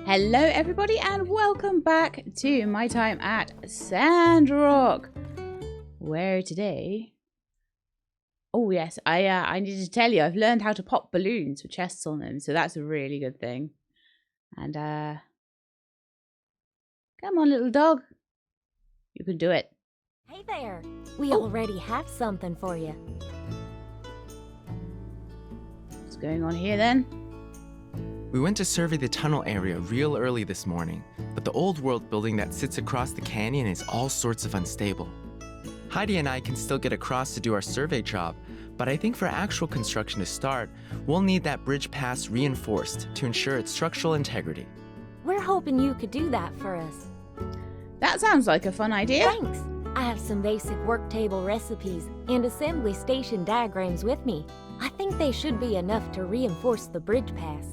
Hello everybody and welcome back to my time at Sandrock, where today, oh yes, I need to tell you, I've learned how to pop balloons with chests on them, so that's a really good thing. And come on little dog, you can do it. Hey there, we already have something for you. What's going on here then? We went to survey the tunnel area real early this morning, but the old world building that sits across the canyon is all sorts of unstable. Heidi and I can still get across to do our survey job, but I think for actual construction to start, we'll need that bridge pass reinforced to ensure its structural integrity. We're hoping you could do that for us. That sounds like a fun idea. Thanks! I have some basic work table recipes and assembly station diagrams with me. I think they should be enough to reinforce the bridge pass.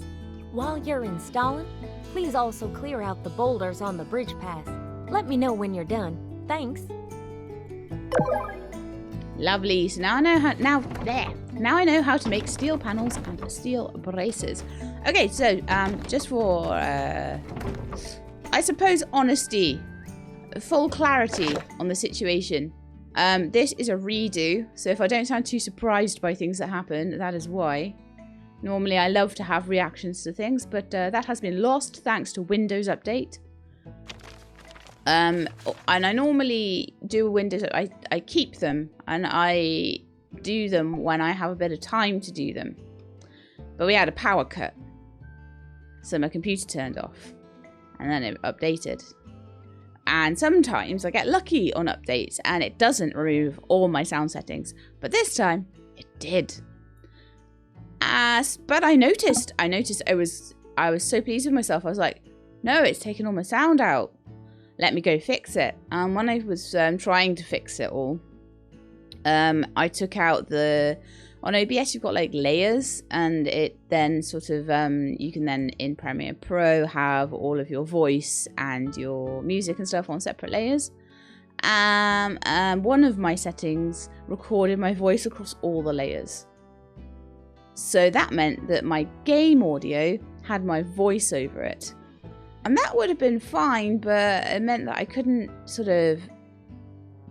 While you're installing, please also clear out the boulders on the bridge pass. Let me know when you're done. Thanks. Lovely. So now I know how. Now I know how to make steel panels and steel braces. Okay, so just for I suppose honesty, full clarity on the situation. This is a redo, so if I don't sound too surprised by things that happen, that is why. Normally I love to have reactions to things, but that has been lost thanks to Windows Update. And I normally do Windows, I keep them, and I do them when I have a bit of time to do them. But we had a power cut, so my computer turned off, and then it updated. And sometimes I get lucky on updates, and it doesn't remove all my sound settings. But this time, it did. But I noticed I was so pleased with myself. I was like, no, it's taken all my sound out. Let me go fix it. And when I was trying to fix it all, I took out on OBS you've got like layers, and it then sort of you can then in Premiere Pro have all of your voice and your music and stuff on separate layers. One of my settings recorded my voice across all the layers. So that meant that my game audio had my voice over it. And that would have been fine, but it meant that I couldn't sort of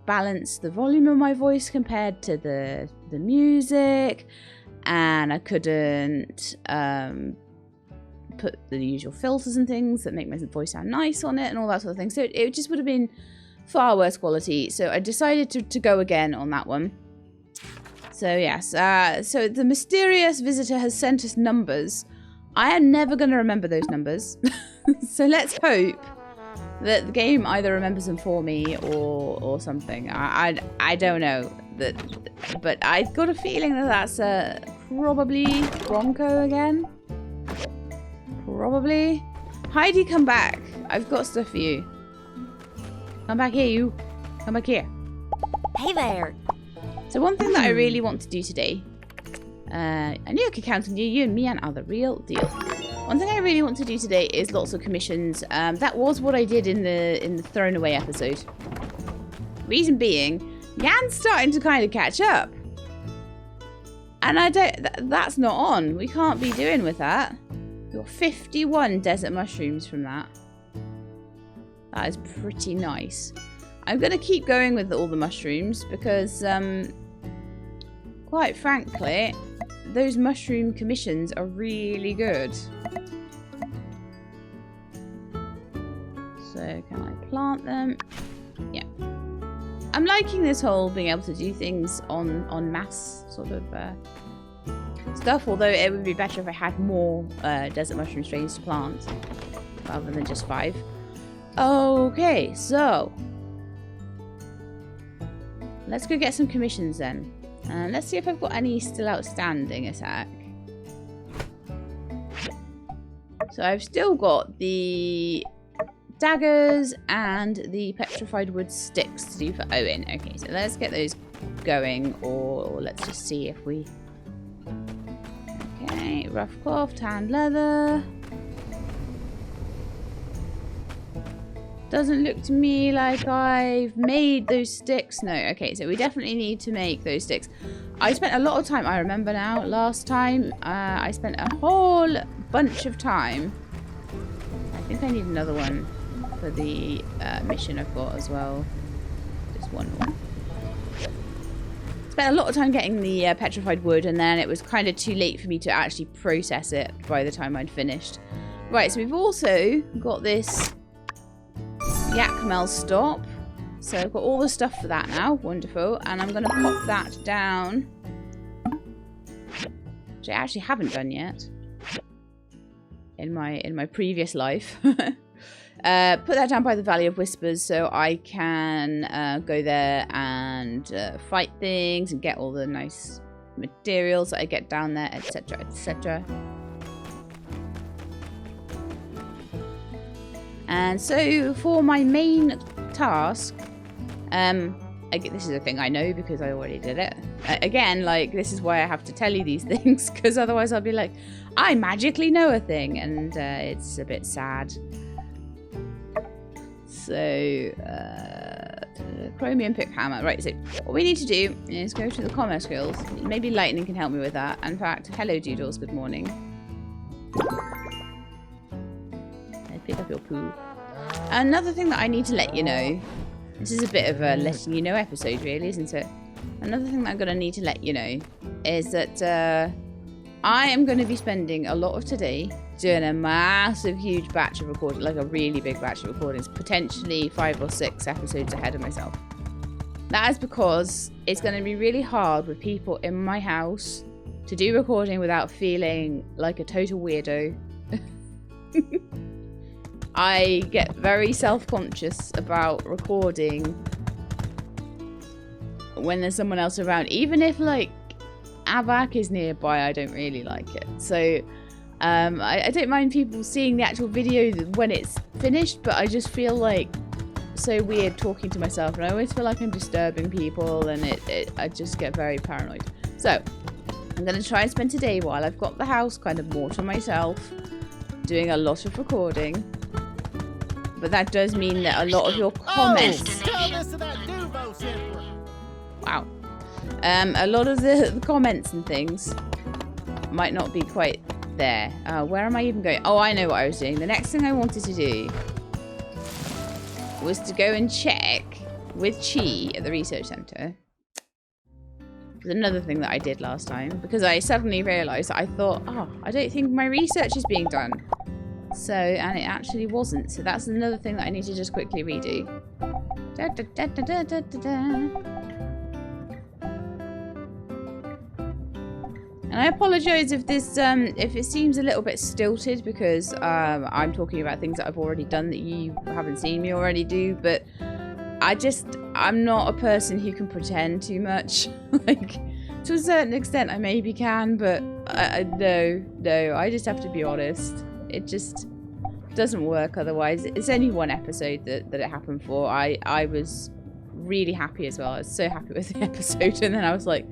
balance the volume of my voice compared to the music. And I couldn't put the usual filters and things that make my voice sound nice on it and all that sort of thing. So it just would have been far worse quality. So I decided to go again on that one. So yes, so the mysterious visitor has sent us numbers. I am never going to remember those numbers. So let's hope that the game either remembers them for me or something. I don't know. But I've got a feeling that that's probably Bronco again. Probably. Heidi, come back. I've got stuff for you. Come back here, you. Come back here. Hey there. So one thing that I really want to do today, I knew I could count on you, you and me are the real deal. One thing I really want to do today is lots of commissions. That was what I did in the Thrown Away episode. Reason being, Yan's starting to kind of catch up. And that's not on. We can't be doing with that. We got 51 desert mushrooms from that. That is pretty nice. I'm going to keep going with all the mushrooms because, quite frankly, those mushroom commissions are really good. So, can I plant them? Yeah. I'm liking this whole being able to do things on mass sort of stuff, although it would be better if I had more desert mushroom strains to plant rather than just 5. Okay, so let's go get some commissions then. Let's see if I've got any still outstanding attack. So I've still got the daggers and the petrified wood sticks to do for Owen. Okay, so let's get those going, or let's just see if we... Okay, rough cloth, tanned leather. Doesn't look to me like I've made those sticks. No, okay, so we definitely need to make those sticks. I spent a lot of time, I remember now, last time, I spent a whole bunch of time I think I need another one for the mission I've got as well. Just one more. Spent a lot of time getting the petrified wood, and then it was kind of too late for me to actually process it by the time I'd finished. Right, so we've also got this Yakmel stop. So I've got all the stuff for that now. Wonderful. And I'm going to pop that down, which I actually haven't done yet in my previous life. Put that down by the Valley of Whispers so I can go there and fight things and get all the nice materials that I get down there, etc, etc. And so for my main task, this is a thing I know because I already did it. Again, like, this is why I have to tell you these things, because otherwise I'll be like, I magically know a thing, and it's a bit sad. So, chromium pick hammer. Right, so what we need to do is go to the commerce guild. Maybe lightning can help me with that. In fact, hello doodles, good morning. Pick up your poo. Another thing that I need to let you know, this is a bit of a letting you know episode really, isn't it? Another thing that I'm going to need to let you know is that I am going to be spending a lot of today doing a massive, huge batch of recording, like a really big batch of recordings, potentially 5 or 6 episodes ahead of myself. That is because it's going to be really hard with people in my house to do recording without feeling like a total weirdo. I get very self-conscious about recording when there's someone else around. Even if, like, Avak is nearby, I don't really like it. So, I don't mind people seeing the actual video when it's finished, but I just feel, like, so weird talking to myself. And I always feel like I'm disturbing people, and I just get very paranoid. So, I'm going to try and spend today while I've got the house kind of more to myself, doing a lot of recording. But that does mean that a lot of your comments... Wow. A lot of the comments and things might not be quite there. Where am I even going? Oh, I know what I was doing. The next thing I wanted to do was to go and check with Chi at the research centre. There's another thing that I did last time, because I suddenly realised that I thought, oh, I don't think my research is being done. So, and it actually wasn't. So that's another thing that I need to just quickly redo. Da, da, da, da, da, da, da. And I apologise if this, if it seems a little bit stilted, because I'm talking about things that I've already done that you haven't seen me already do. But I'm not a person who can pretend too much. Like, to a certain extent, I maybe can, but no, I just have to be honest. It just doesn't work otherwise. It's only one episode that it happened for. I was really happy as well. I was so happy with the episode, and then I was like,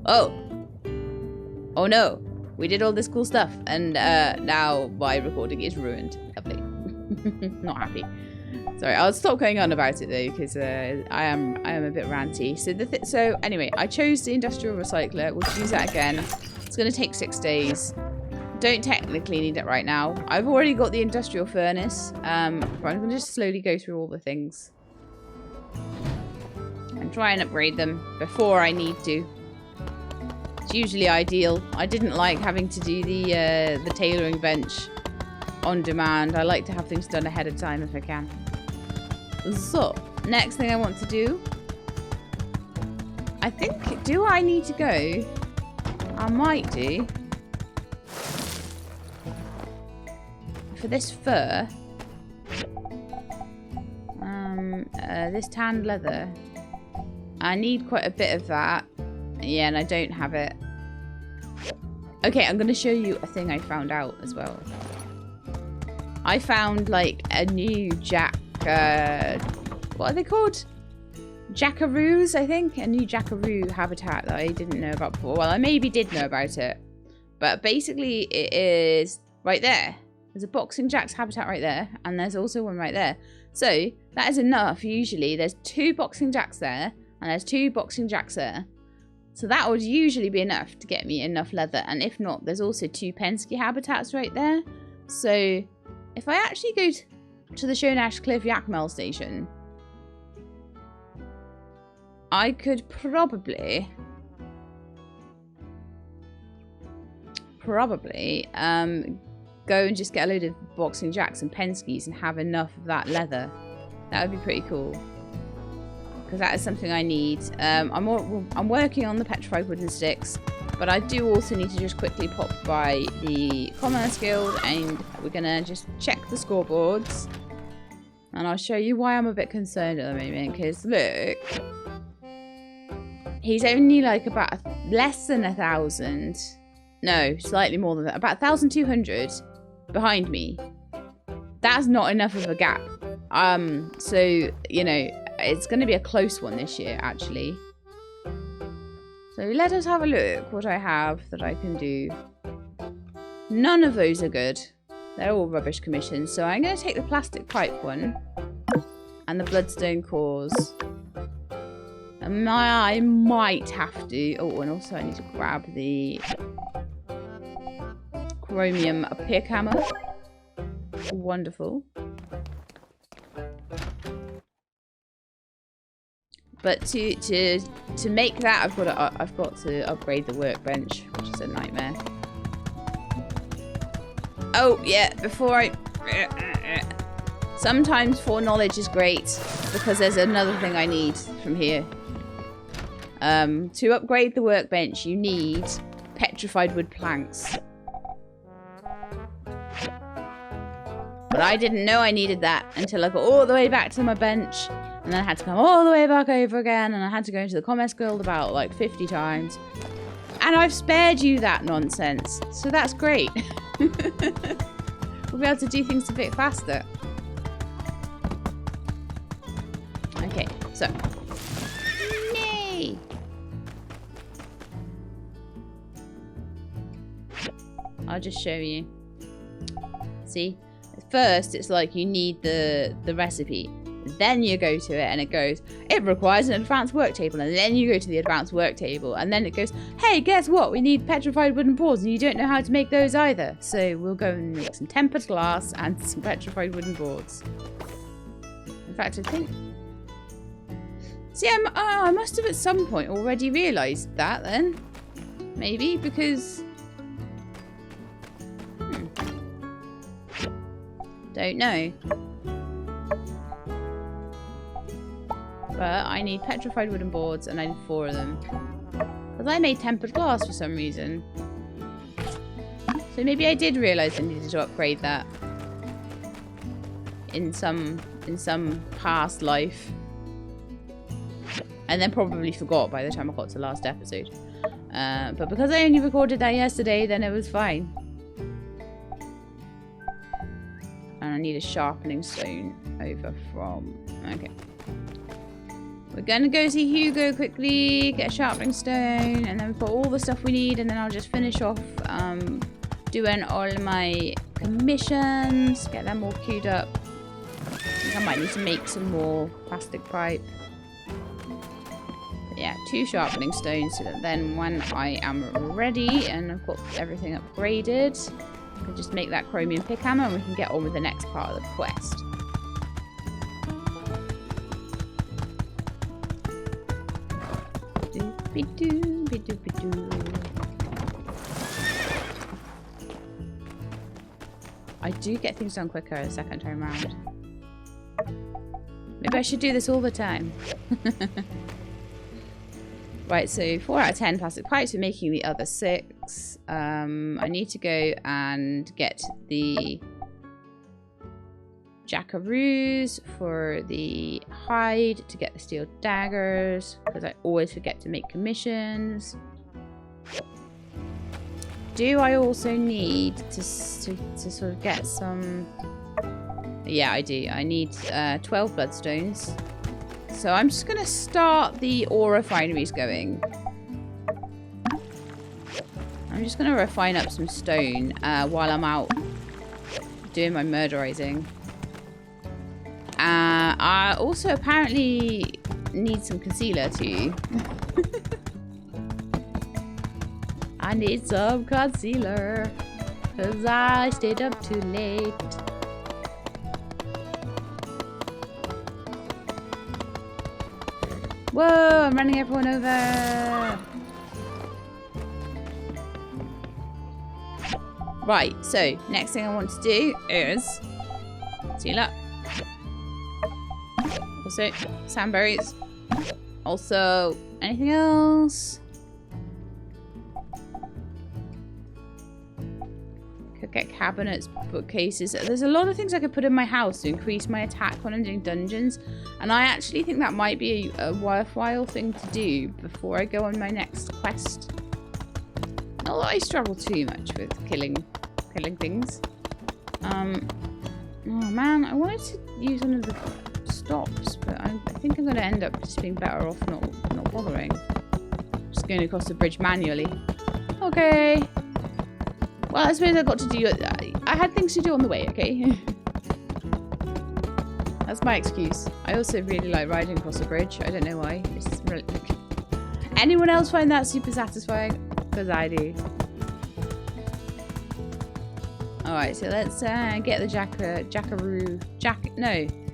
oh no, we did all this cool stuff, and now my recording is ruined. Lovely. Not happy. Sorry, I'll stop going on about it though, because I am a bit ranty. So anyway, I chose the industrial recycler. We'll use that again. It's going to take 6 days. Don't technically need it right now. I've already got the industrial furnace. But I'm going to just slowly go through all the things and try and upgrade them before I need to. It's usually ideal. I didn't like having to do the tailoring bench on demand. I like to have things done ahead of time if I can. So, next thing I want to do, I think, do I need to go? I might do. For this fur, this tanned leather, I need quite a bit of that. Yeah, and I don't have it. Okay, I'm going to show you a thing I found out as well. I found, like, a new what are they called? Jackaroos, I think? A new jackaroo habitat that I didn't know about before. Well, I maybe did know about it. But basically, it is right there. There's a boxing jack's habitat right there, and there's also one right there. So, that is enough, usually. There's 2 boxing jacks there, and there's 2 boxing jacks there. So that would usually be enough to get me enough leather. And if not, there's also 2 Penske habitats right there. So, if I actually go to the Shonash Cliff Yakmel station, I could probably go and just get a load of boxing jacks and Penskes and have enough of that leather. That would be pretty cool. Because that is something I need. I'm working on the petrified wooden sticks, but I do also need to just quickly pop by the Commerce Guild, and we're gonna just check the scoreboards. And I'll show you why I'm a bit concerned at the moment, because look, he's only like about less than 1,000. No, slightly more than that. About 1,200 behind me. That's not enough of a gap. So, you know, it's going to be a close one this year, actually. So let us have a look what I have that I can do. None of those are good. They're all rubbish commissions. So I'm going to take the plastic pipe one and the bloodstone cores. And I might have to... Oh, and also I need to grab the chromium pick hammer. Wonderful. But to make that, I've got to upgrade the workbench, which is a nightmare. Oh yeah, before I... Sometimes foreknowledge is great because there's another thing I need from here. To upgrade the workbench, you need petrified wood planks. But I didn't know I needed that until I got all the way back to my bench. And then I had to come all the way back over again. And I had to go into the Commerce Guild about like 50 times. And I've spared you that nonsense. So that's great. We'll be able to do things a bit faster. Okay, so. Yay! I'll just show you. See? First, it's like you need the recipe. Then you go to it and it goes, it requires an advanced work table. And then you go to the advanced work table. And then it goes, hey, guess what? We need petrified wooden boards. And you don't know how to make those either. So we'll go and make some tempered glass and some petrified wooden boards. In fact, I think... See, I must have at some point already realised that then. Maybe, because... Don't know. But I need petrified wooden boards and I need 4 of them. Because I made tempered glass for some reason. So maybe I did realise I needed to upgrade that. In some past life. And then probably forgot by the time I got to the last episode. But because I only recorded that yesterday, then it was fine. And I need a sharpening stone over from... Okay. We're going to go see Hugo quickly, get a sharpening stone, and then we've got all the stuff we need, and then I'll just finish off doing all my commissions, get them all queued up. I think I might need to make some more plastic pipe. But yeah, 2 sharpening stones, so that then when I am ready and I've got everything upgraded, I can just make that chromium pick hammer and we can get on with the next part of the quest. I do get things done quicker the second time around. Maybe I should do this all the time. Right, so 4 out of 10 plastic pipes. We're making the other 6. I need to go and get the jackaroos for the hide to get the steel daggers, because I always forget to make commissions. Do I also need to sort of get some... Yeah, I do. I need 12 bloodstones. So I'm just going to start the ore refineries going. I'm just going to refine up some stone while I'm out doing my murderizing. I also apparently need some concealer too. I need some concealer because I stayed up too late. Whoa, I'm running everyone over. Right, so next thing I want to do is seal up. Also, sandberries. Also, anything else? Could get cabinets, bookcases. There's a lot of things I could put in my house to increase my attack when I'm doing dungeons. And I actually think that might be a worthwhile thing to do before I go on my next quest. Not that I struggle too much with killing things. Oh man, I wanted to use one of the stops, but I think I'm going to end up just being better off not bothering. Just going across the bridge manually. Okay. Well, I suppose I got to do it. I had things to do on the way, okay? That's my excuse. I also really like riding across the bridge. I don't know why. It's really... Anyone else find that super satisfying? Because I do. Alright, so let's get the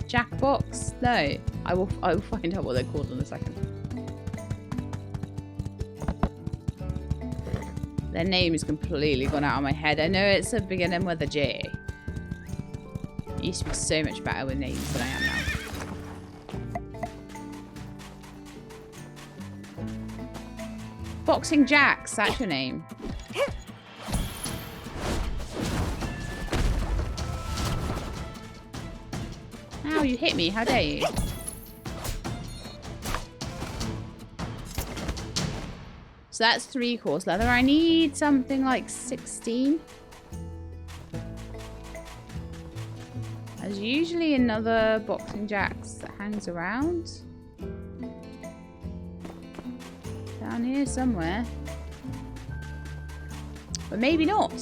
Jackbox. No, I will find out what they're called in a second. Their name is completely gone out of my head. I know it's a beginning with a J. I used to be so much better with names than I am now. Boxing Jacks, that's your name. Ow, you hit me, how dare you? So that's 3 coarse leather. I need something like 16. There's usually another boxing jacks that hangs around. Down here somewhere. But maybe not.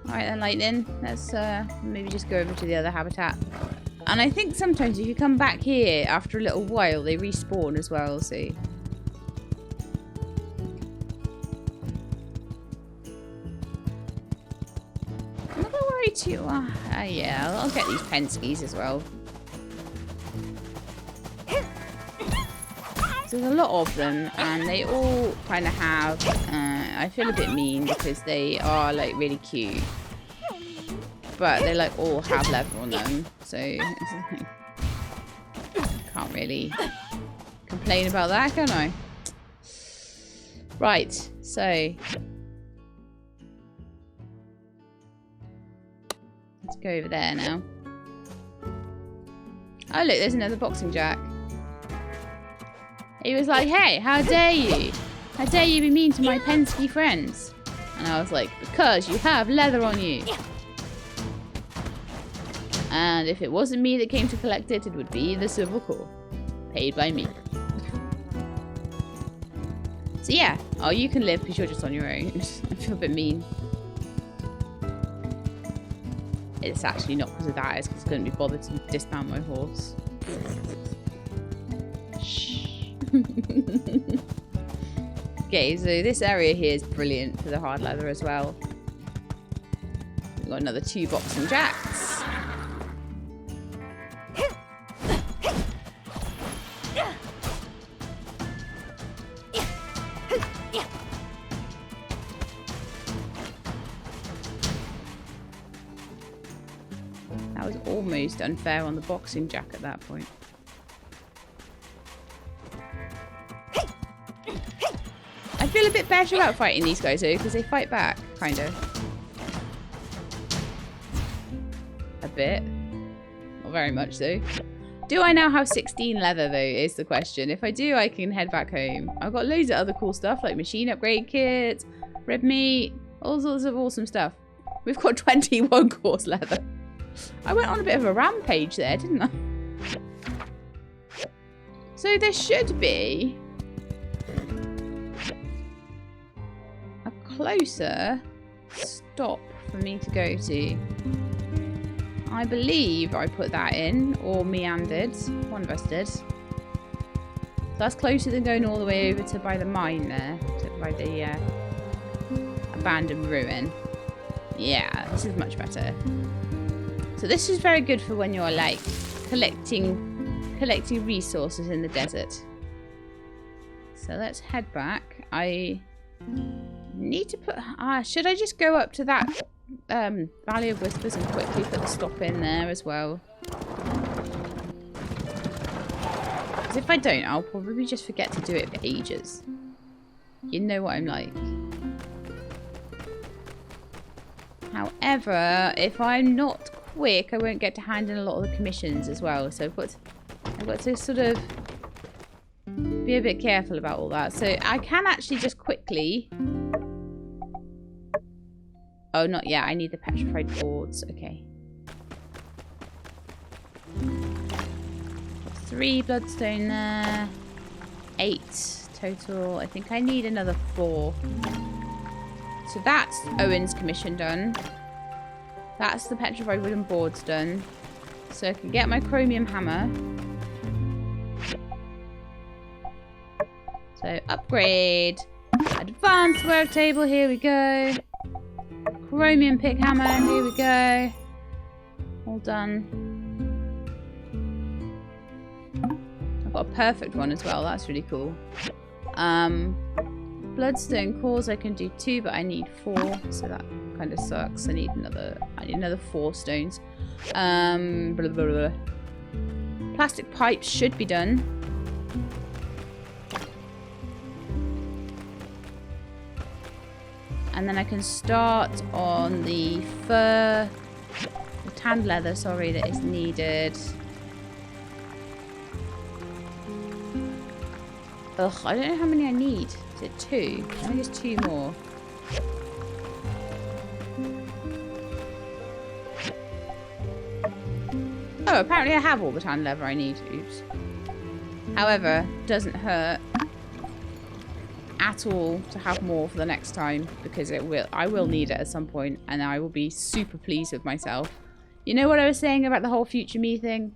Alright then, Lightning. Let's maybe just go over to the other habitat. And I think sometimes if you come back here after a little while, they respawn as well, see? I'm not gonna worry too... yeah, I'll get these penskis as well. So there's a lot of them, and they all kind of have... I feel a bit mean because they are, like, really cute. But they, like, all have leather on them. So, can't really complain about that, can I? Right, so... let's go over there now. Oh, look, there's another boxing jack. He was like, hey, how dare you? How dare you be mean to my Pensky friends? And I was like, because you have leather on you. And if it wasn't me that came to collect it, it would be the Civil Corps. Paid by me. So yeah. Oh, you can live because you're just on your own. I feel a bit mean. It's actually not because of that. It's because I couldn't be bothered to dismount my horse. Shh. Okay, so this area here is brilliant for the hard leather as well. We've got another 2 boxing jacks. That was almost unfair on the boxing jack at that point. I feel a bit better about fighting these guys though, because they fight back, kind of. A bit. Not very much though. Do I now have 16 leather though, is the question. If I do, I can head back home. I've got loads of other cool stuff, like machine upgrade kits, red meat, all sorts of awesome stuff. We've got 21 coarse leather. I went on a bit of a rampage there, didn't I? So there should be a closer stop for me to go to. I believe I put that in, or meandered. One of us did. So that's closer than going all the way over to by the mine there, to by the abandoned ruin. Yeah, this is much better. So this is very good for when you're like collecting collecting resources in the desert. So let's head back. I need to put... should I just go up to that Valley of Whispers and quickly put the stop in there as well? Because if I don't, I'll probably just forget to do it for ages. You know what I'm like. However, if I'm not quick, I won't get to hand in a lot of the commissions as well. So I've got to sort of be a bit careful about all that. So I can actually just quickly... Oh, not yet. I need the petrified boards. Okay. 3 bloodstone there. 8 total. I think I need another 4. So that's Owen's commission done. That's the petrified wooden boards done. So I can get my chromium hammer. So upgrade. Advanced work table. Here we go. Chromium pick hammer. Here we go. All done. I've got a perfect one as well. That's really cool. Bloodstone cores I can do 2, but I need 4, so that kind of sucks. I need another 4 stones. Blah, blah, blah. Plastic pipes should be done. And then I can start on the fur, the tanned leather, sorry, that is needed. Ugh, I don't know how many I need. Is it 2? I think it's 2 more. Oh, apparently I have all the tanned leather I need. Oops. However, doesn't hurt at all to have more for the next time, because I will need it at some point, and I will be super pleased with myself. You know what I was saying about the whole future me thing?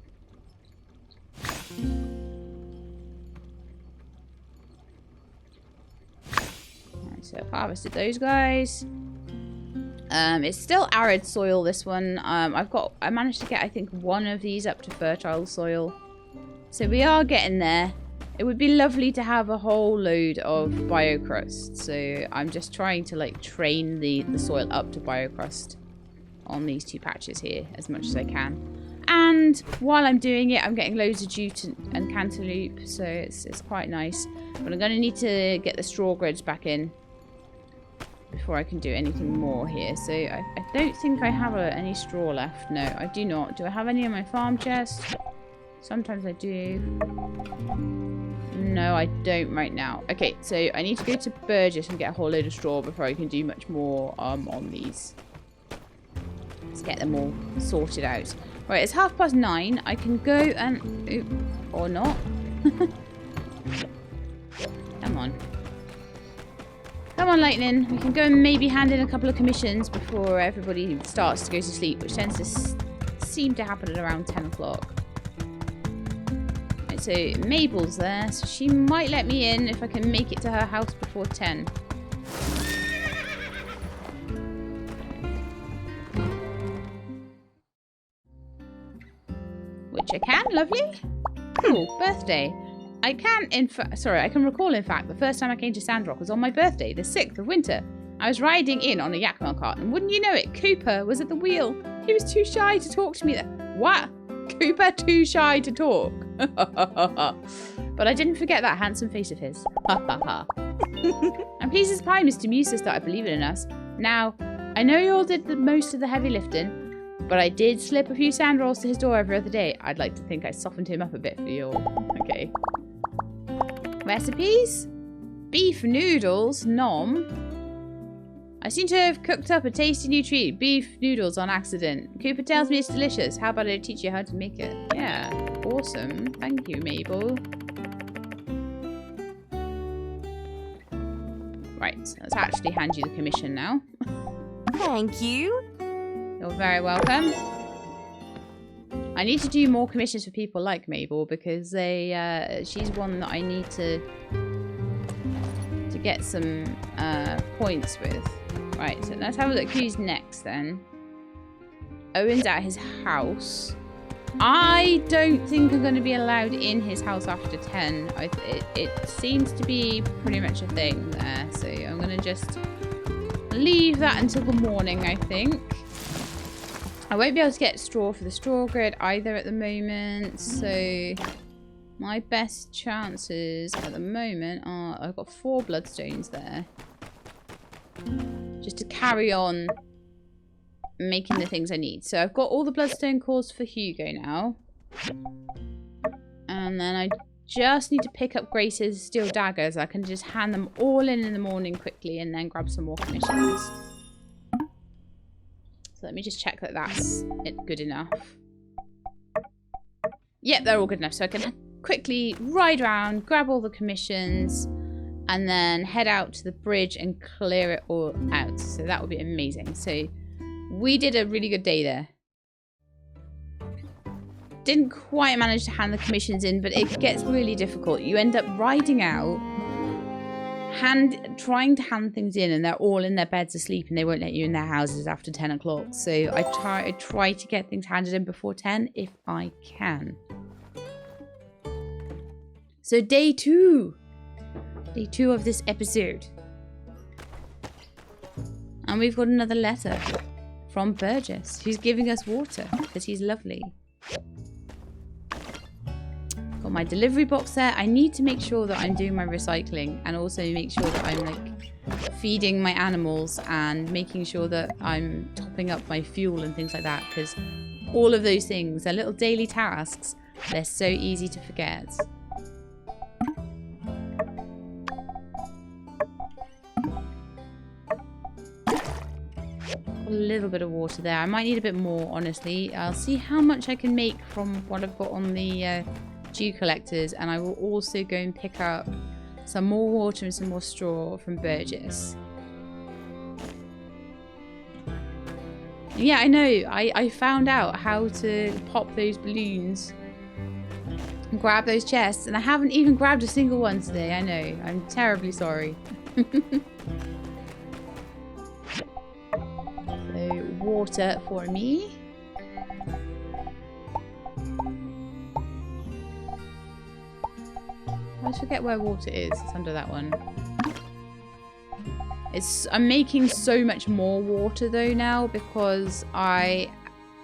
Right, so I've harvested those guys. It's still arid soil, this one. I managed to get, I think, 1 of these up to fertile soil. So we are getting there. It would be lovely to have a whole load of biocrust. So I'm just trying to like train the soil up to biocrust on these 2 patches here as much as I can. And while I'm doing it, I'm getting loads of jute and cantaloupe. So it's quite nice. But I'm going to need to get the straw grids back in before I can do anything more here. So I don't think I have any straw left. No, I do not. Do I have any in my farm chest? Sometimes I do. No, I don't right now. Okay, so I need to go to Burgess and get a whole load of straw before I can do much more on these. Let's get them all sorted out. Right, it's 9:30. I can go and... Oop, or not. Come on. Come on, Lightning. We can go and maybe hand in a couple of commissions before everybody starts to go to sleep, which tends to seem to happen at around 10 o'clock. So Mabel's there, so she might let me in if I can make it to her house before 10. Which I can, lovely. Cool, birthday. I can recall, in fact, the first time I came to Sandrock was on my birthday, the 6th of winter. I was riding in on a Yakmel cart, and wouldn't you know it, Cooper was at the wheel. He was too shy to talk to me there. What? Cooper too shy to talk? But I didn't forget that handsome face of his. I'm pleased as pie Mr. Musa started believing in us. Now, I know you all did the most of the heavy lifting, but I did slip a few sand rolls to his door every other day. I'd like to think I softened him up a bit for you all. Okay. Recipes? Beef noodles, nom. I seem to have cooked up a tasty new treat, beef noodles, on accident. Cooper tells me it's delicious. How about I teach you how to make it? Yeah, awesome. Thank you, Mabel. Right, let's actually hand you the commission now. Thank you. You're very welcome. I need to do more commissions for people like Mabel because she's one that I need to get some points with. Right, so let's have a look who's next then. Owen's at his house. I don't think I'm going to be allowed in his house after 10. It seems to be pretty much a thing there. So I'm going to just leave that until the morning, I think. I won't be able to get straw for the straw grid either at the moment. So my best chances at the moment are... I've got 4 bloodstones there. Just to carry on making the things I need. So I've got all the bloodstone cores for Hugo now. And then I just need to pick up Grace's steel daggers. I can just hand them all in the morning quickly and then grab some more commissions. So let me just check that that's good enough. Yep, they're all good enough. So I can quickly ride around, grab all the commissions, and then head out to the bridge and clear it all out. So that would be amazing. So we did a really good day there. Didn't quite manage to hand the commissions in, but it gets really difficult. You end up riding out, trying to hand things in, and they're all in their beds asleep, and they won't let you in their houses after 10 o'clock. So I try to get things handed in before 10 if I can. So day 2. Day 2 of this episode. And we've got another letter from Burgess, who's giving us water because he's lovely. Got my delivery box there. I need to make sure that I'm doing my recycling and also make sure that I'm like feeding my animals and making sure that I'm topping up my fuel and things like that, because all of those things are little daily tasks. They're so easy to forget. A little bit of water there. I might need a bit more, honestly. I'll see how much I can make from what I've got on the dew collectors, and I will also go and pick up some more water and some more straw from Burgess. Yeah, I know. I found out how to pop those balloons and grab those chests, and I haven't even grabbed a single one today. I know. I'm terribly sorry. So, water for me. I always forget where water is. It's under that one. I'm making so much more water though now because I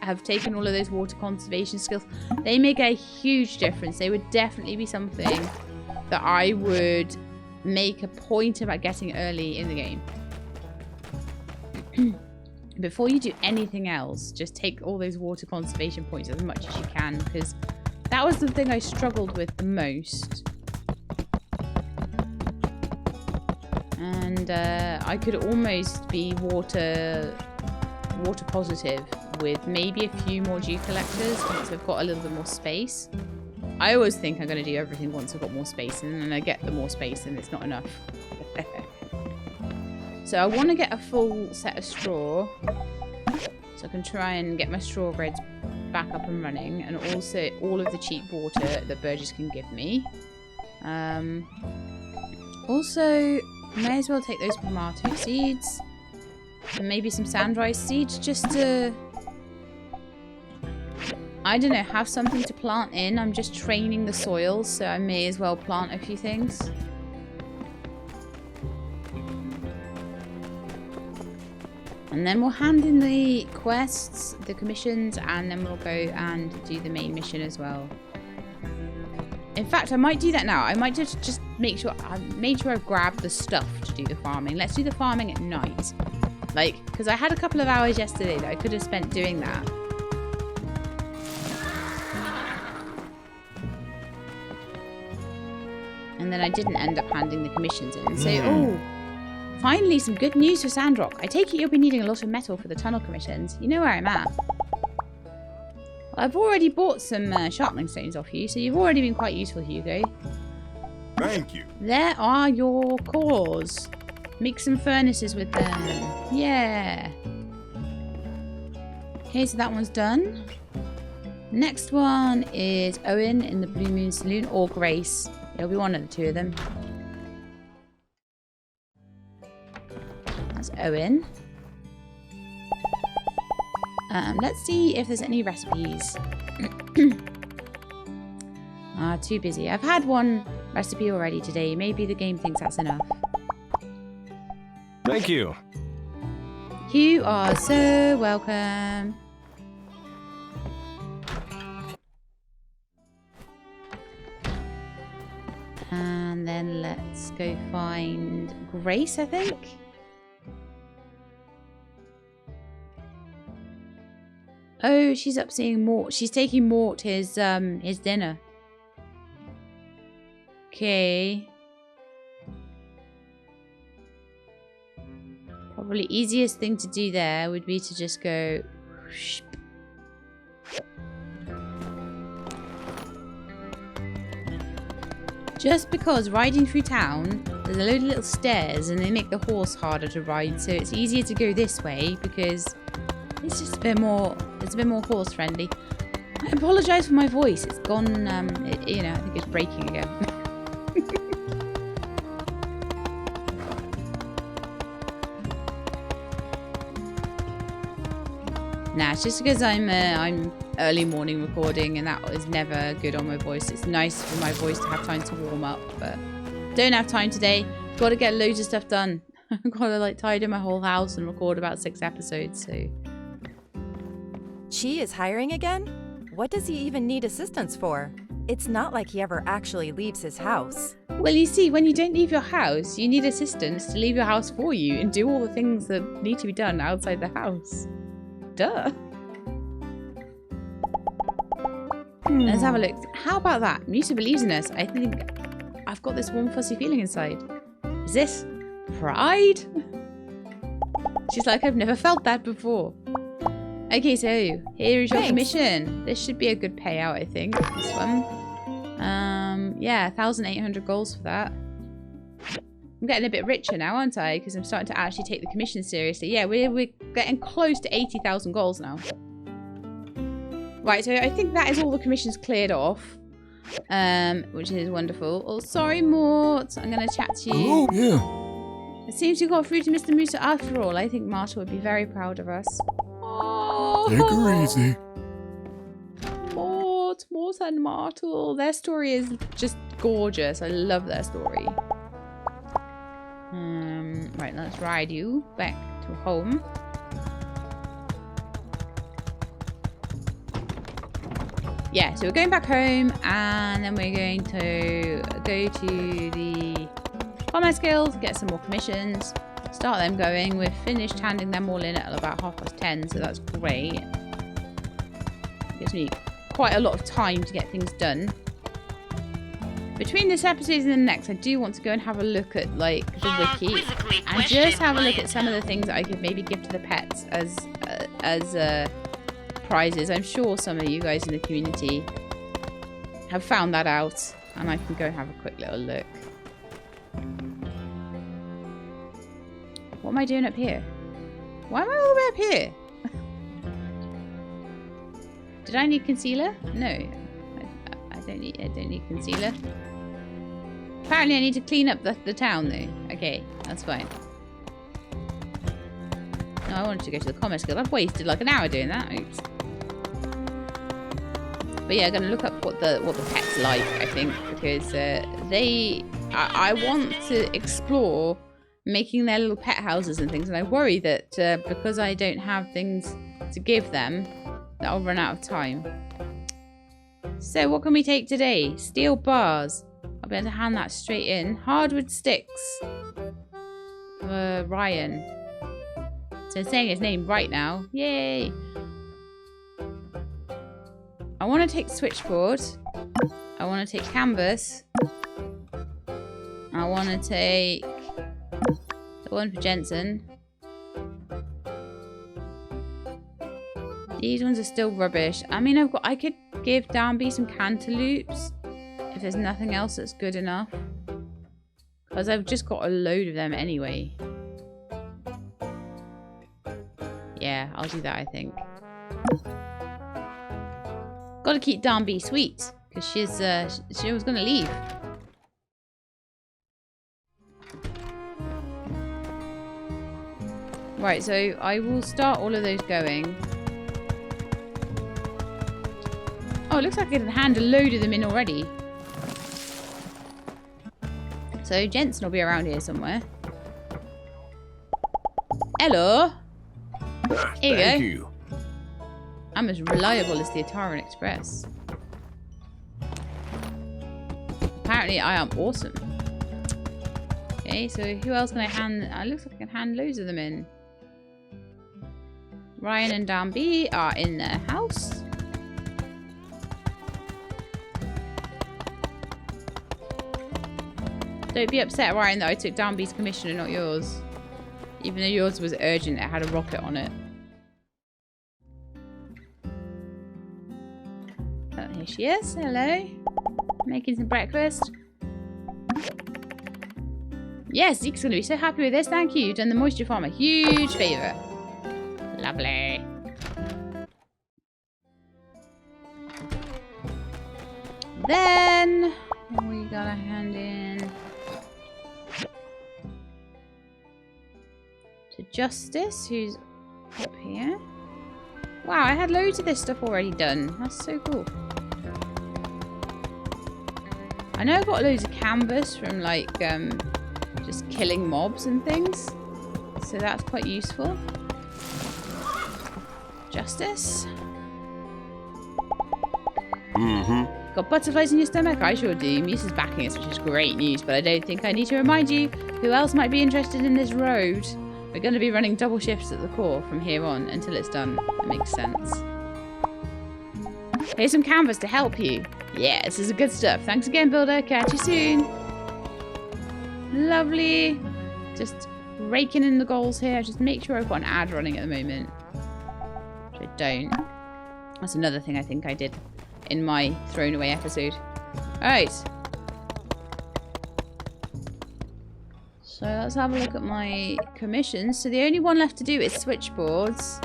have taken all of those water conservation skills. They make a huge difference. They would definitely be something that I would make a point about getting early in the game. Before you do anything else, just take all those water conservation points as much as you can, because that was the thing I struggled with the most. And I could almost be water positive with maybe a few more dew collectors once I've got a little bit more space. I always think I'm going to do everything once I've got more space, and then I get the more space and it's not enough. So I want to get a full set of straw so I can try and get my straw grids back up and running, and also all of the cheap water that Burgess can give me. Also, may as well take those tomato seeds and maybe some sand-rice seeds just to, I don't know, have something to plant in. I'm just training the soil, so I may as well plant a few things. And then we'll hand in the quests, the commissions, and then we'll go and do the main mission as well. In fact, I might do that now. I might just make sure I've made sure I've grabbed the stuff to do the farming. Let's do the farming at night. Like, because I had a couple of hours yesterday that I could have spent doing that. And then I didn't end up handing the commissions in. So, oh, finally some good news for Sandrock. I take it you'll be needing a lot of metal for the tunnel commissions. You know where I'm at. Well, I've already bought some sharpening stones off you, so you've already been quite useful, Hugo. Thank you. There are your cores. Make some furnaces with them. Yeah. Okay, so that one's done. Next one is Owen in the Blue Moon Saloon, or Grace. It'll be one of the two of them. That's Owen. Let's see if there's any recipes. Too busy. I've had one recipe already today. Maybe the game thinks that's enough. Thank you. You are so welcome. And then let's go find Grace, I think. Oh, she's up seeing Mort. She's taking Mort his dinner. Okay. Probably easiest thing to do there would be to just go. Just because riding through town, there's a load of little stairs and they make the horse harder to ride, so it's easier to go this way because it's just a bit more horse friendly. I apologise for my voice. It's gone, you know, I think it's breaking again. Nah, it's just because I'm early morning recording and that is never good on my voice. It's nice for my voice to have time to warm up, but don't have time today. Got to get loads of stuff done. I've got to like tidy my whole house and record about 6 episodes, so... Chi is hiring again? What does he even need assistance for? It's not like he ever actually leaves his house. Well, you see, when you don't leave your house, you need assistance to leave your house for you and do all the things that need to be done outside the house. Duh. Let's have a look. How about that? Musa believes in us. I think I've got this warm fuzzy feeling inside. Is this pride? She's like, I've never felt that before. Okay, so here is your commission. This should be a good payout, I think. This one. Yeah, 1,800 goals for that. I'm getting a bit richer now, aren't I? Because I'm starting to actually take the commission seriously. Yeah, we're getting close to 80,000 goals now. Right, so I think that is all the commissions cleared off. Which is wonderful. Oh, sorry, Mort. I'm going to chat to you. Oh, yeah. It seems you got through to Mr. Musa after all. I think Marta would be very proud of us. Oh. Take her easy. Mort and Marta. Their story is just gorgeous. I love their story. Right, let's ride you back to home. Yeah, so we're going back home and then we're going to go to the Commerce Guild, get some more commissions, start them going. We've finished handing them all in at about 10:30, so that's great. Gives me quite a lot of time to get things done. Between this episode and the next, I do want to go and have a look at like the wiki and just have a look at some of the things that I could maybe give to the pets as prizes. I'm sure some of you guys in the community have found that out, and I can go and have a quick little look. What am I doing up here? Why am I all the way up here? Did I need concealer? No, I don't need concealer. Apparently I need to clean up the town though. Okay, that's fine. No, I wanted to go to the Commerce Guild. I've wasted like an hour doing that. Oops. But yeah, I'm gonna look up what the pets like, I think, because I want to explore making their little pet houses and things, and I worry that because I don't have things to give them, that I'll run out of time. So what can we take today? Steel bars. I'll be able to hand that straight in. Hardwood sticks. For Ryan. So saying his name right now. Yay! I want to take switchboard. I want to take canvas. I want to take the one for Jensen. These ones are still rubbish. I mean, I could give Danby some cantaloupes if there's nothing else that's good enough. Because I've just got a load of them anyway. Yeah, I'll do that, I think. Got to keep Danby sweet, because she was going to leave. Right, so I will start all of those going. Oh, it looks like I can hand a load of them in already. So Jensen will be around here somewhere. Hello. Here Thank you go. I'm as reliable as the Ataran Express. Apparently I am awesome. Okay, so who else can I hand? It looks like I can hand loads of them in. Ryan and Danby are in their house. Don't be upset, Ryan, that I took Danby's commission and not yours. Even though yours was urgent, it had a rocket on it. Oh, here she is. Hello. Making some breakfast. Yes, Zeke's going to be so happy with this. Thank you. You've done the moisture farm a huge favour. Lovely. Then we gotta hand in to Justice, who's up here. Wow, I had loads of this stuff already done. That's so cool. I know I've got loads of canvas from like just killing mobs and things, so that's quite useful. Justice. Got butterflies in your stomach? I sure do. Muse is backing us, which is great news, but I don't think I need to remind you who else might be interested in this road. We're going to be running double shifts at the core from here on until it's done. That makes sense. Here's some canvas to help you. Yeah, this is good stuff. Thanks again, Builder. Catch you soon. Lovely. Just raking in the goals here. Just make sure I've got an ad running at the moment. Which I don't. That's another thing I think I did in my thrown away episode. Alright. So let's have a look at my commissions. So the only one left to do is switchboards.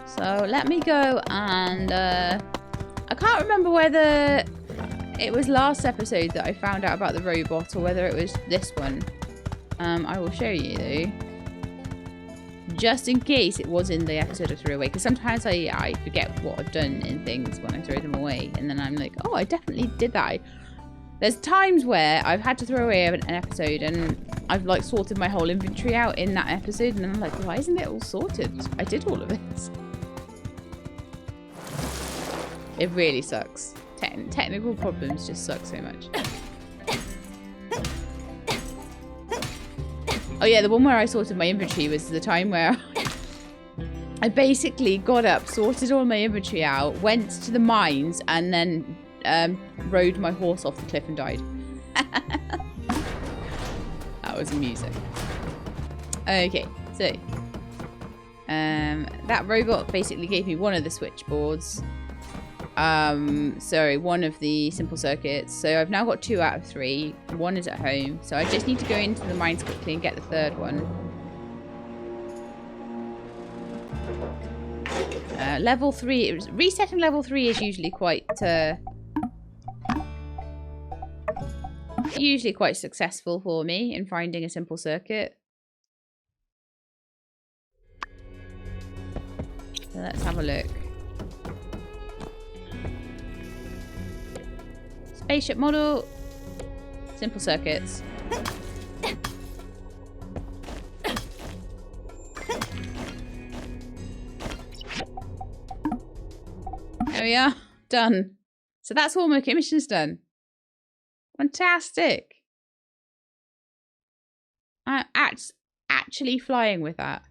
So let me go and I can't remember whether it was last episode that I found out about the robot or whether it was this one. I will show you though. Just in case it was in the episode I threw away, because sometimes I forget what I've done in things when I throw them away, and then I'm like, oh, I definitely did that. There's times where I've had to throw away an episode and I've like sorted my whole inventory out in that episode, and then I'm like, why isn't it all sorted? I did all of it. It really sucks. Technical problems just suck so much. Oh yeah, the one where I sorted my inventory was the time where I basically got up, sorted all my inventory out, went to the mines, and then rode my horse off the cliff and died. That was amusing. Okay, so that robot basically gave me one of the switchboards. Sorry, one of the simple circuits. So I've now got 2 out of 3. One is at home. So I just need to go into the mines quickly and get the third one. Level 3. Resetting level 3 is usually quite successful for me in finding a simple circuit. So let's have a look. Spaceship model, simple circuits. There we are, done. So that's all my commissions done. Fantastic. I'm actually flying with that.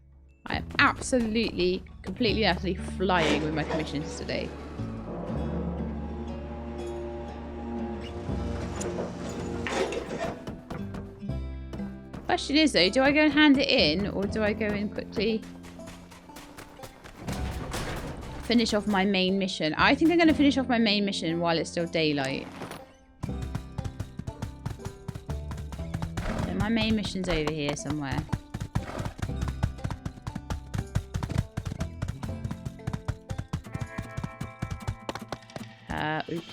I am absolutely, completely, utterly flying with my commissions today. Question is though, do I go and hand it in, or do I go in quickly finish off my main mission? I think I'm going to finish off my main mission while it's still daylight. So my main mission's over here somewhere. Oops.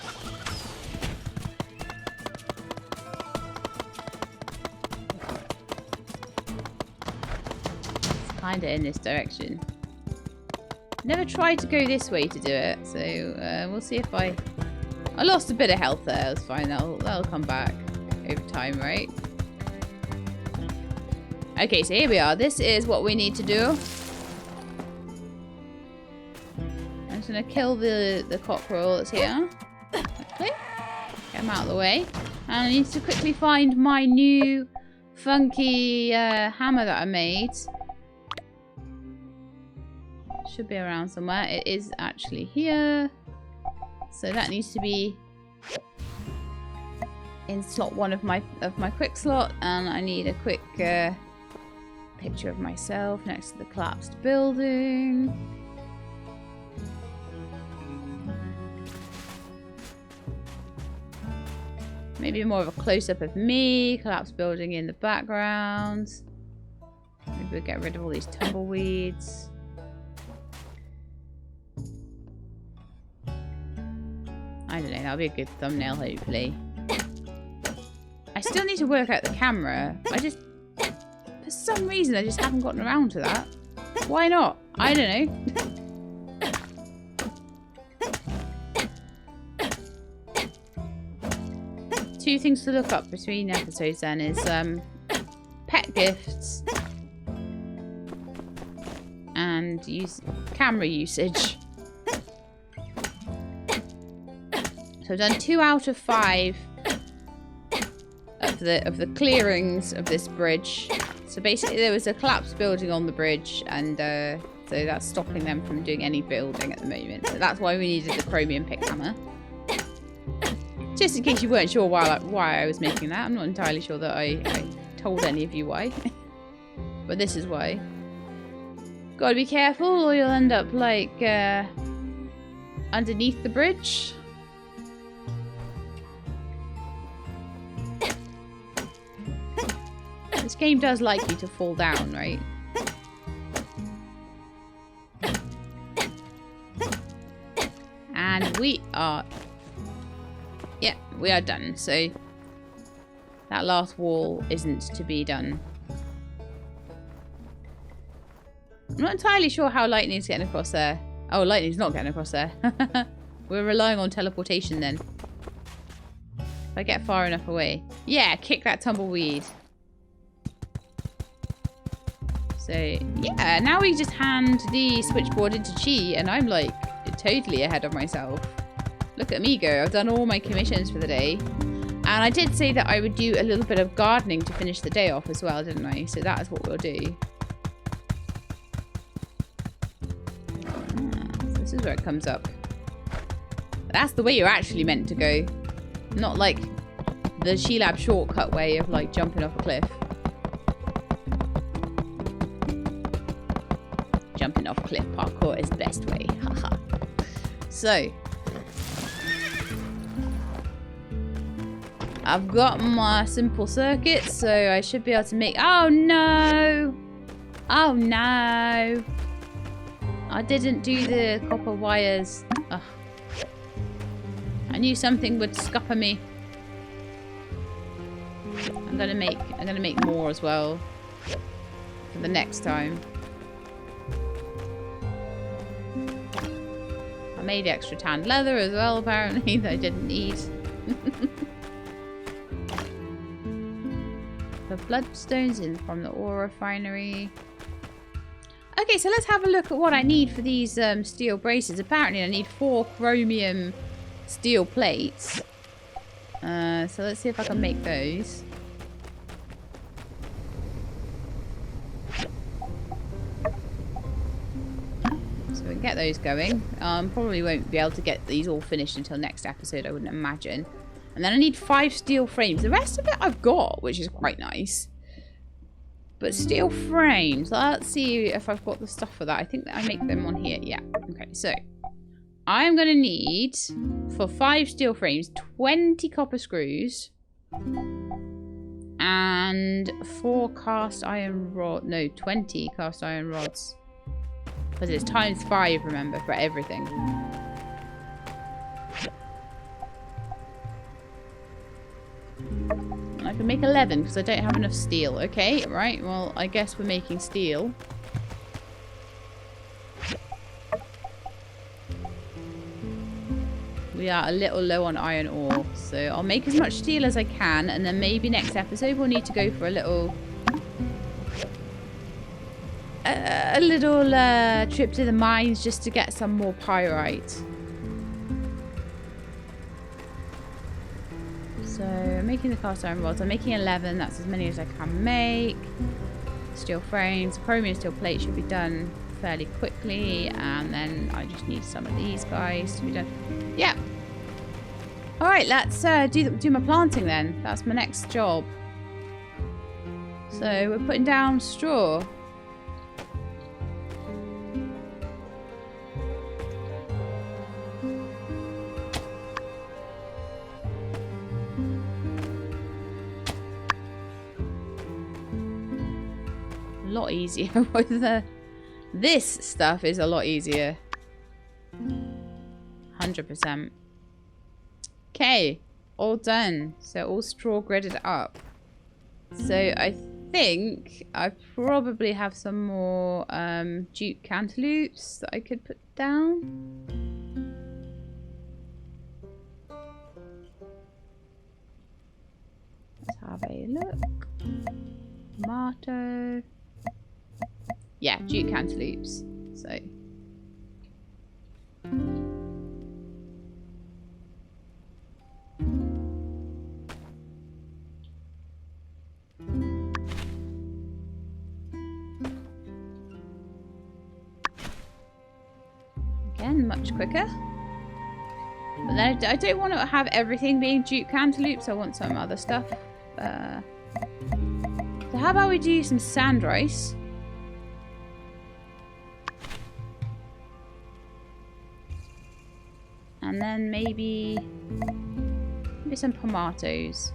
Kinda in this direction. Never tried to go this way to do it, so we'll see if I lost a bit of health there. That's fine. That'll come back over time, right? Okay, so here we are. This is what we need to do. I'm just gonna kill the cockerel that's here. Quickly. Get him out of the way. And I need to quickly find my new funky hammer that I made. Should be around somewhere. It is actually here. So that needs to be in slot 1 of my quick slot, and I need a quick picture of myself next to the collapsed building. Maybe more of a close-up of me, collapsed building in the background. Maybe we'll get rid of all these tumbleweeds. I don't know, that'll be a good thumbnail, hopefully. I still need to work out the camera. For some reason, I just haven't gotten around to that. Why not? I don't know. Two things to look up between episodes then is pet gifts and camera usage. So I've done 2 out of 5 of the clearings of this bridge. So basically there was a collapsed building on the bridge, and so that's stopping them from doing any building at the moment. So that's why we needed the chromium pick hammer. Just in case you weren't sure why I was making that. I'm not entirely sure that I told any of you why. But this is why. Gotta be careful or you'll end up like underneath the bridge. This game does like you to fall down, right? And we are... yeah, we are done. So that last wall isn't to be done. I'm not entirely sure how lightning's getting across there. Oh, lightning's not getting across there. We're relying on teleportation then. If I get far enough away. Yeah, kick that tumbleweed. So, yeah, now we just hand the switchboard into Chi, and I'm like totally ahead of myself. Look at me go. I've done all my commissions for the day. And I did say that I would do a little bit of gardening to finish the day off as well, didn't I? So that is what we'll do. So this is where it comes up. That's the way you're actually meant to go. Not like the She-Lab shortcut way of like jumping off a cliff. Jumping off cliff parkour is the best way. Haha. So I've got my simple circuits, so I should be able to make... oh no! Oh no! I didn't do the copper wires. Ugh. I knew something would scupper me. I'm gonna make more as well for the next time. I made extra tanned leather as well, apparently, that I didn't need. The bloodstones in from the ore refinery. Okay, so let's have a look at what I need for these steel braces. Apparently I need 4 chromium steel plates. So let's see if I can make those. So we can get those going. Probably won't be able to get these all finished until next episode, I wouldn't imagine. And then I need 5 steel frames. The rest of it I've got, which is quite nice. But steel frames, let's see if I've got the stuff for that. I think that I make them on here. Yeah. Okay, so I'm going to need, for 5 steel frames, 20 copper screws. And 4 cast iron rod. No, 20 cast iron rods. Because it's times 5, remember, for everything. I can make 11 because I don't have enough steel. Okay, right. Well, I guess we're making steel. we are a little low on iron ore. So I'll make as much steel as I can, and then maybe next episode we'll need to go for a little trip to the mines just to get some more pyrite. So I'm making the cast iron rods. I'm making 11. That's as many as I can make. Steel frames, chromium steel plate should be done fairly quickly, and then I just need some of these guys to be done. Yeah. All right, let's do my planting then. That's my next job. So we're putting down straw. A lot easier with the. This stuff is a lot easier. 100%. Okay, all done. So all straw gridded up. So I think I probably have some more jute cantaloupes that I could put down. Let's have a look. Tomato. Yeah, jute cantaloupes. So. Again, much quicker. But then I don't want to have everything being jute cantaloupes. I want some other stuff. So how about we do some sand rice? And then maybe some tomatoes.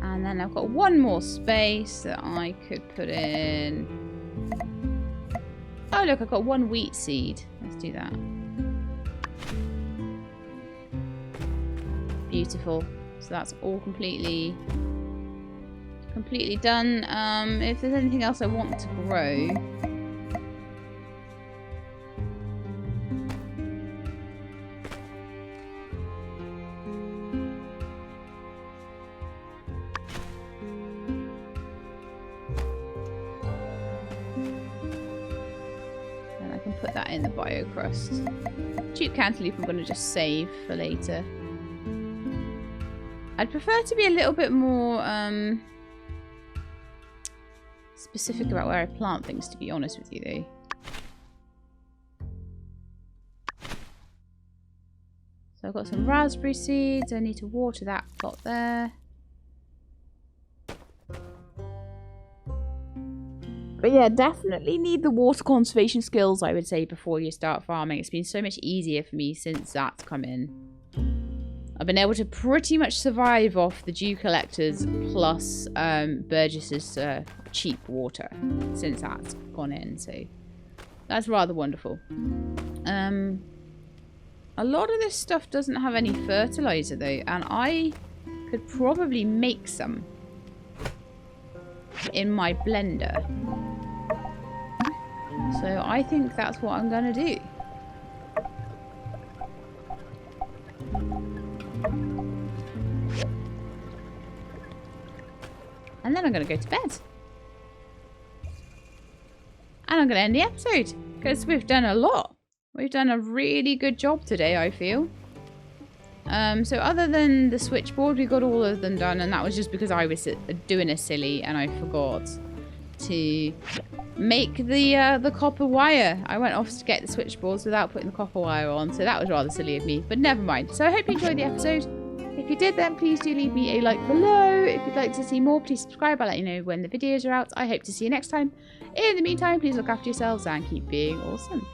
And then I've got one more space that I could put in. Oh look, I've got one wheat seed. Let's do that. Beautiful. So that's all completely done. If there's anything else I want to grow, then I can put that in the bio crust. Jute cantaloupe I'm going to just save for later. I'd prefer to be a little bit more specific about where I plant things, to be honest with you, though. So I've got some raspberry seeds. I need to water that plot there. But yeah, definitely need the water conservation skills, I would say, before you start farming. It's been so much easier for me since that's come in. I've been able to pretty much survive off the dew collectors plus Burgess's cheap water since that's gone in, so that's rather wonderful. A lot of this stuff doesn't have any fertilizer though, and I could probably make some in my blender. So I think that's what I'm gonna do. And then I'm going to go to bed. And I'm going to end the episode. Because we've done a lot. We've done a really good job today, I feel. So other than the switchboard, we got all of them done. And that was just because I was doing a silly and I forgot to make the copper wire. I went off to get the switchboards without putting the copper wire on. So that was rather silly of me. But never mind. So I hope you enjoyed the episode. If you did, then please do leave me a like below. If you'd like to see more, please subscribe. I'll let you know when the videos are out. I hope to see you next time. In the meantime, please look after yourselves and keep being awesome.